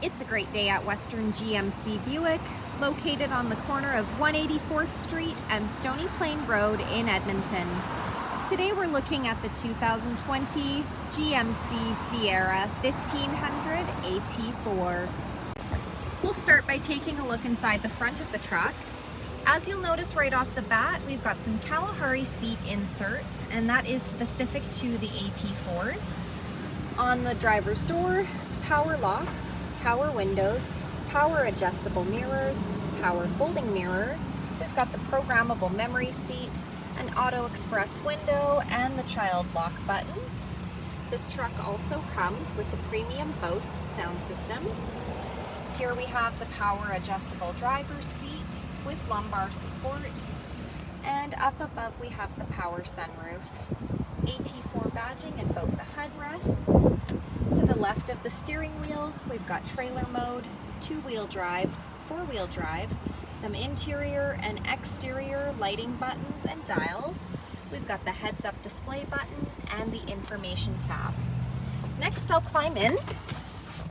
It's a great day at Western GMC Buick, located on the corner of 184th Street and Stony Plain Road in Edmonton. Today we're looking at the 2020 GMC Sierra 1500 AT4. We'll start by taking a look inside the front of the truck. As you'll notice right off the bat, we've got some Kalahari seat inserts, and that is specific to the AT4s. On the driver's door, power locks, power windows, power adjustable mirrors, power folding mirrors. We've got the programmable memory seat, an auto express window, and the child lock buttons. This truck also comes with the premium Bose sound system. Here we have the power adjustable driver's seat with lumbar support, and up above we have the power sunroof. AT4 badging in both the headrests. To the left of the steering wheel, we've got trailer mode, two-wheel drive, four-wheel drive, some interior and exterior lighting buttons and dials. We've got the heads-up display button and the information tab. Next, I'll climb in.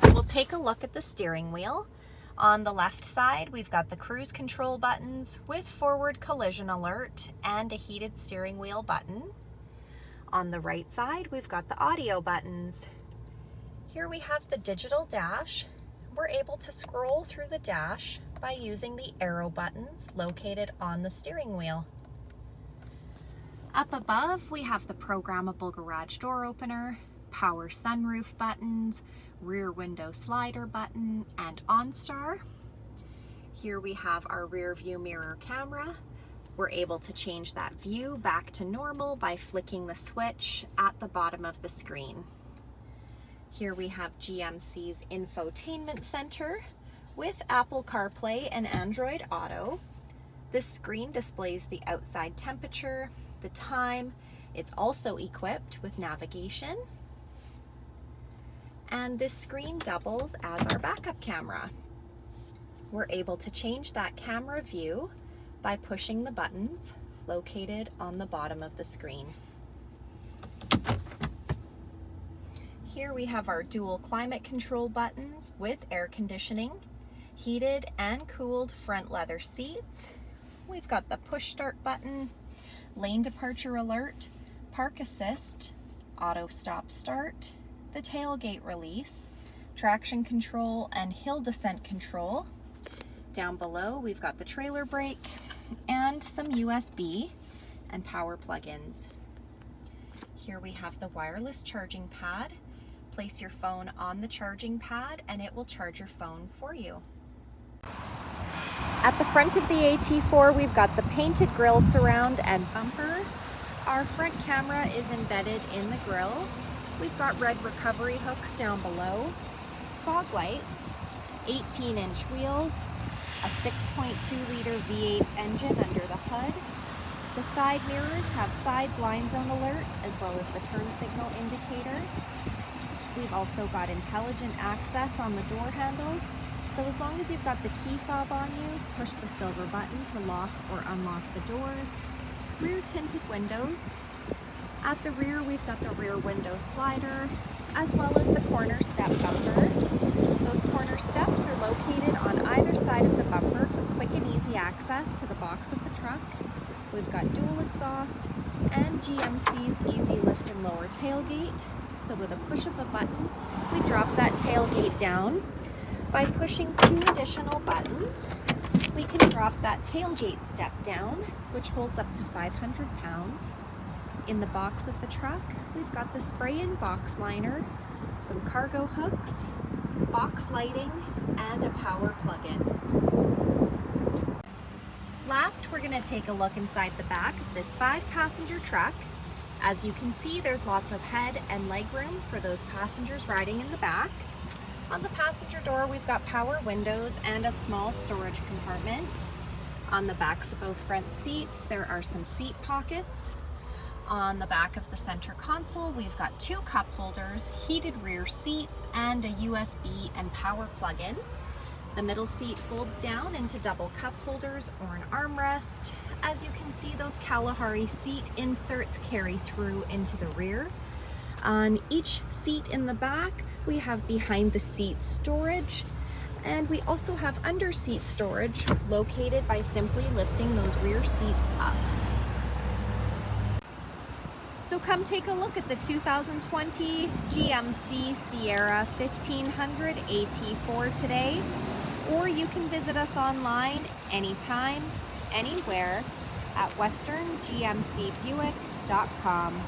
We'll take a look at the steering wheel. On the left side, we've got the cruise control buttons with forward collision alert and a heated steering wheel button. On the right side, we've got the audio buttons. Here we have the digital dash. We're able to scroll through the dash by using the arrow buttons located on the steering wheel. Up above, we have the programmable garage door opener, power sunroof buttons, rear window slider button, and OnStar. Here we have our rear view mirror camera. We're able to change that view back to normal by flicking the switch at the bottom of the screen. Here we have GMC's Infotainment Center with Apple CarPlay and Android Auto. This screen displays the outside temperature, the time. It's also equipped with navigation. And this screen doubles as our backup camera. We're able to change that camera view by pushing the buttons located on the bottom of the screen. Here we have our dual climate control buttons with air conditioning, heated and cooled front leather seats. We've got the push start button, lane departure alert, park assist, auto stop start, the tailgate release, traction control, and hill descent control. Down below, we've got the trailer brake and some USB and power plug-ins. Here we have the wireless charging pad. Place your phone on the charging pad and it will charge your phone for you. At the front of the AT4, we've got the painted grille surround and bumper. Our front camera is embedded in the grille. We've got red recovery hooks down below, fog lights, 18-inch wheels, a 6.2-liter V8 engine under the hood. The side mirrors have side blind zone alert as well as the turn signal indicator. We've also got intelligent access on the door handles, so as long as you've got the key fob on you, push the silver button to lock or unlock the doors. Rear tinted windows. At the rear, we've got the rear window slider, as well as the corner step bumper. Those corner steps are located on either side of the bumper for quick and easy access to the box of the truck. We've got dual exhaust and GMC's easy lift and lower tailgate. So with a push of a button, we drop that tailgate down. By pushing two additional buttons, we can drop that tailgate step down, which holds up to 500 pounds. In the box of the truck, we've got the spray-in box liner, some cargo hooks, box lighting, and a power plug-in. Last, we're going to take a look inside the back of this 5-passenger truck. As you can see, there's lots of head and leg room for those passengers riding in the back. On the passenger door, we've got power windows and a small storage compartment. On the backs of both front seats, there are some seat pockets. On the back of the center console, we've got 2 cup holders, heated rear seats, and a USB and power plug-in. The middle seat folds down into double cup holders or an armrest. As you can see, those Kalahari seat inserts carry through into the rear. On each seat in the back, we have behind the seat storage And we also have under-seat storage located by simply lifting those rear seats up. So come take a look at the 2020 GMC Sierra 1500 AT4 today, or you can visit us online anytime, anywhere at westerngmcbuick.com.